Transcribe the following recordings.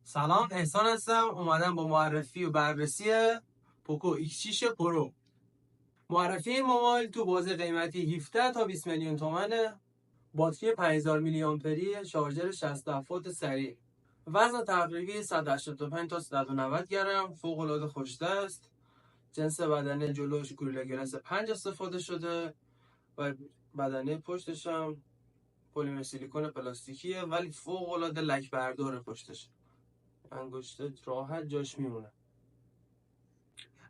سلام، احسان هستم. اومدم با معرفی و بررسی پوکو X6 پرو. معرفی این موبایل تو بازه قیمتی 17 تا 20 میلیون تومنه. باتری 5000 میلی آمپری، شارژر 67 وات سریع. وزن تقریبی 185 تا 190 گرم، فوق العاده خوش‌دست. جنس بدنه جلوش گوریلا گلاس 5 استفاده شده و بدنه پشتش هم پلیمر سیلیکون پلاستیکیه ولی فوق العاده لک برداره. پشتش انگشت راحت جاش میمونه.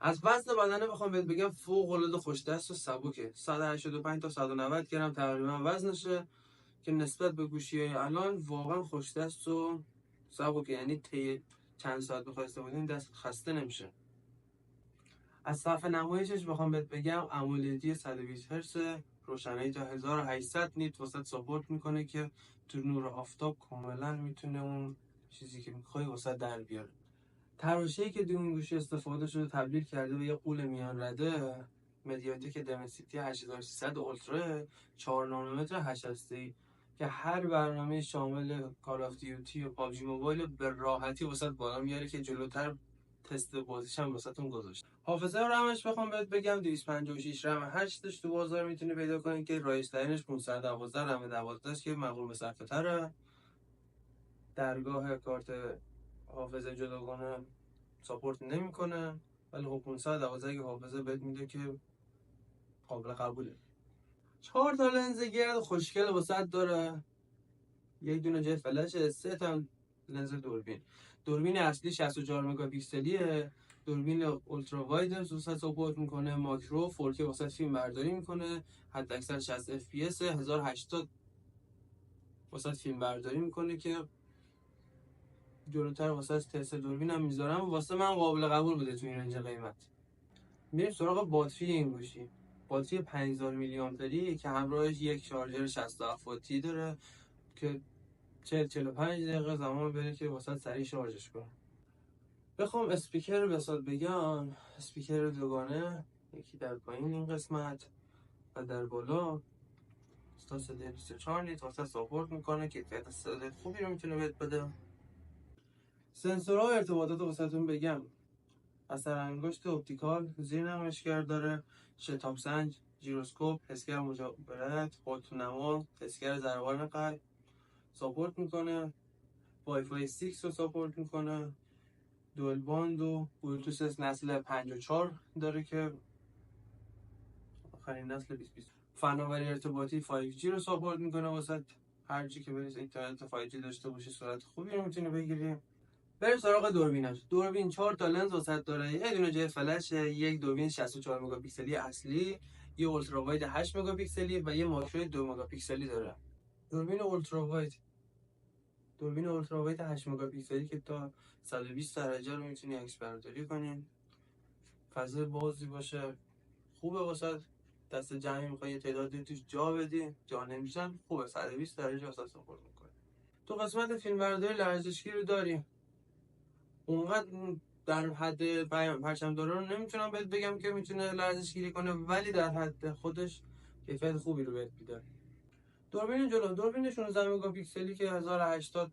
از وزن بدنه بخوام بهت بگم فوق العاده خوش‌دست و سبکه. 185 تا 190 گرم تقریبا وزنشه که نسبت به گوشی‌های الان واقعا خوش‌دست و سبکه، یعنی طی چند ساعت بخوای استفاده کنی دست خسته نمیشه. از صفحه نمایشش بخوام بهت بگم امولدی 120 هرتز، روشنایی تا 1800 نیت واسه ساپورت میکنه که تو نور آفتاب کاملا میتونه اون چیزی که میخوای واسه در بیاره. تراشه‌ای که دو این گوشی استفاده شده تبدیل کرده به یه غول میان رده مدیاتک دمنسیتی 8300 اولترا 4 نانومتر 8 هسته‌ای که هر برنامه شامل کال آف دیوتی و پابجی موبایل به راحتی واسط بالا میاره که جلوتر تست بازیش هم واسهتون گذاشت. حافظه رمش بخوام بهت بگم 256 رم 8 تو بازار میتونی پیدا کنی که رایج‌ترینش 512 رم 12 که مقرون به صفحه‌تره. درگاه کارت حافظه جداگانه ساپورت نمیکنه ولی خب 512 که حافظه بهت میده که قابل قبوله. 4 تا لنز گرد خوشگل واسط داره، یک دونه جای فلش، 3 تا لنز دوربین اصلی 64 مگاپیکسلیه. دوربین اولترا واید واسط ساپورت میکنه، ماکرو 4K واسط فیلم برداری میکنه، حد اکثر 60 FPS 1080 واسط فیلم برداری میکنه که جلوتر واسه تست دوربین هم میذارم و واسه من قابل قبول بوده تو این رنج قیمت. میریم سراغ باتری این گوشی. باتری 5000 میلی آمپری که همراهش یک شارژر 67 واتی داره که 45 دقیقه زمان بره که واسه سریع شارژش کنه. بخوام اسپیکر بسات بگم، اسپیکر دوگانه، یکی در پایین این قسمت و در بالا، تا صدای 24 لیتر واسه ساپورت میکنه که کیفیت صدای خوبی رو میتونه بهت بده. سنسورها و ارتباطات واسهتون بگم، اثر انگشت اپتیکال، زیر نمایشگر داره، شتاب سنج، ژیروسکوپ، حسگر مجاورت، خودنما، حسگر ضربان قلب ساپورت میکنه، وای فای 6 رو ساپورت میکنه، دوئل باند و بلوتوث نسل 54 داره که آخرین نسل 2020. فناوری ارتباطی 5G رو ساپورت میکنه واسه هر جایی که بری اینترنت 5G داشته باشی سرعت خوبی رو میتونی بگیری. بریم سراغ دوربینش. دوربین 4 تا لنز واسط داره، یه دونه جای فلش، یک دوربین 64 مگاپیکسلی اصلی، یه اولترا واید 8 مگاپیکسلی و یه ماکرو 2 مگاپیکسلی داره. دوربین اولترا واید 8 مگاپیکسلی که تا 120 درجه رو میتونی عکس برداری کنی. فضای بازی باشه، خوبه واسه دست جمعی میخوای یه تعدادی توش جا بدی، جا نمیشن، خوبه. 120 درجه واسه ساپورت میکنه. تو قسمت فیلم برداری لرزشگی رو داری. اونقدر در حد پرچم داره رو نمیتونم بهت بگم که میتونه لرزش گیری کنه ولی در حد خودش کیفیت خوبی رو بهت میده. دوربین جلو، دوربین 16 مگاپیکسلی که 1080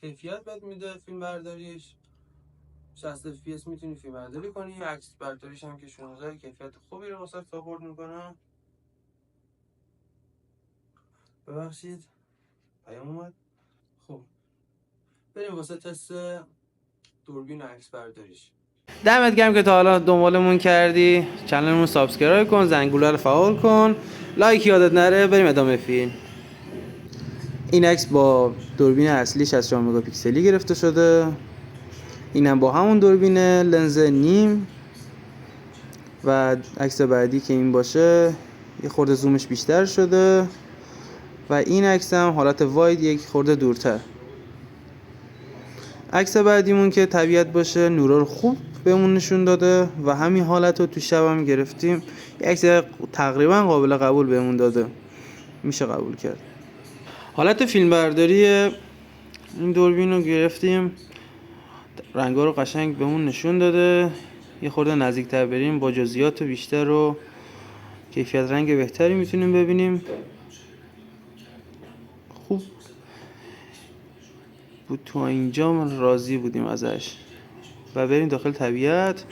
کیفیت بهت میده. فیلم برداریش 60 fps میتونی فیلم برداری کنی. عکس برداریش هم که 16 کیفیت خوبی رو واسه ساپورت میکنه. ببخشید پیام اومد. خب بریم واسه تست دوربین و عکس برداریش. دمت گرم که تا حالا دنبالمون کردی. کانالمون سابسکرایب کن، زنگوله رو فعال کن، لایک یادت نره. بریم ادامه فیلم. این عکس با دوربین اصلی 64 مگاپیکسلی گرفته شده. اینم با همون دوربین لنز نیم و عکس بعدی که این باشه یه خورده زومش بیشتر شده و این عکس هم حالت واید یک خورده دورتر. عکس بعدیمون که طبیعت باشه نورا رو خوب بهمون نشون داده و همین حالت رو تو شب هم گرفتیم. یک عکس تقریبا قابل قبول بهمون داده، میشه قبول کرد. حالت فیلم برداری این دوربین رو گرفتیم، رنگا رو قشنگ بهمون نشون داده. یه خورده نزدیک‌تر بریم با جزئیات بیشتر و کیفیت رنگ بهتری میتونیم ببینیم. خوب بود تو اینجا، من راضی بودیم ازش. و بریم داخل طبیعت.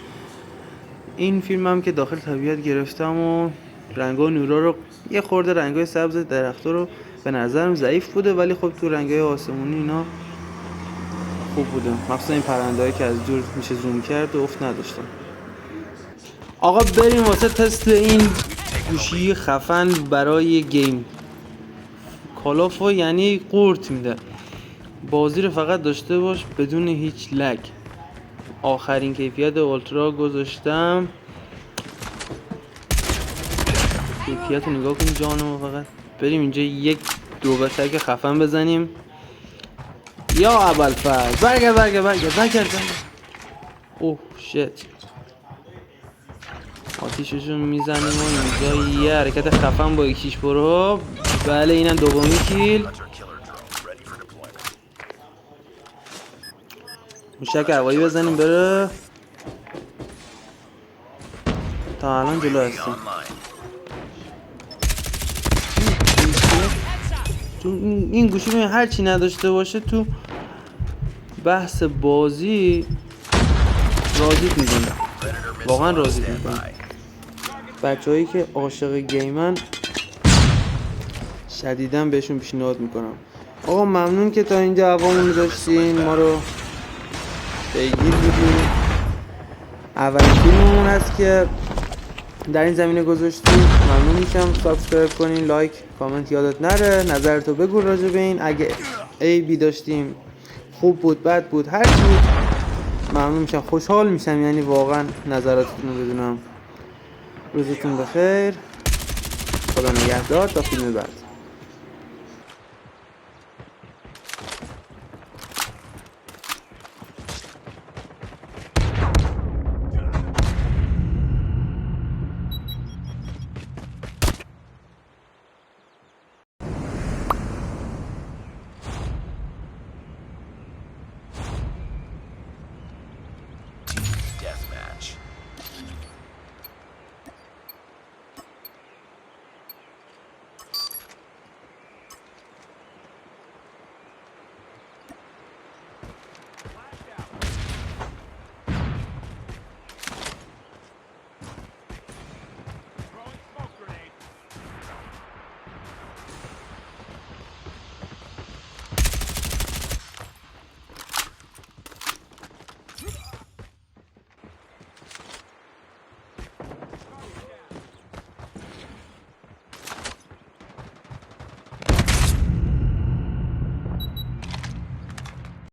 این فیلم هم که داخل طبیعت گرفتم و رنگا و نورا رو یه خورده رنگای سبز درخت‌ها رو به نظرم ضعیف بوده، ولی خب تو رنگای آسمونی اینا خوب بوده، مخصوصا این پرنده‌ای که از دور میشه زوم کرد و افت نداشتن. آقا بریم واسه تست این گوشی خفن برای گیم. کالافو یعنی قورت میده، بازی رو فقط داشته باش بدون هیچ لگ. آخرین کیفیت اولترا گذاشتم. کیفیت رو نگاه کنی جانم. فقط بریم اینجا یک دو بتک خفن بزنیم. یا ابوالفضل برگرد. اوه شت. آتیششون میزنیم و اینجا یه حرکت خفن با یکیش برو. بله اینم دومی کیل. موشک هوایی بزنیم بره. تا الان جلو هستیم. تو این گوشی ببین هر چی نداشته باشه تو بحث بازی راضیت میکنه، واقعا راضیت میکنه. بچه‌هایی که عاشق گیمن شدیداً بهشون پیشنهاد میکنم. آقا ممنون که تا اینجا هوامون داشتین، ما رو پیگیر بودیم. اولین فیلممون هست که در این زمینه گذاشتیم. ممنون میشم سابسکرایب کنین، لایک، کامنت یادت نره، نظرتو بگو راجع به این. اگه عیبی داشتیم، خوب بود، بد بود، هر چی بود، ممنون میشم، خوشحال میشم، یعنی واقعا نظراتتون رو بدونم. روزتون بخیر، خدا نگهدار تا فیلم بعد.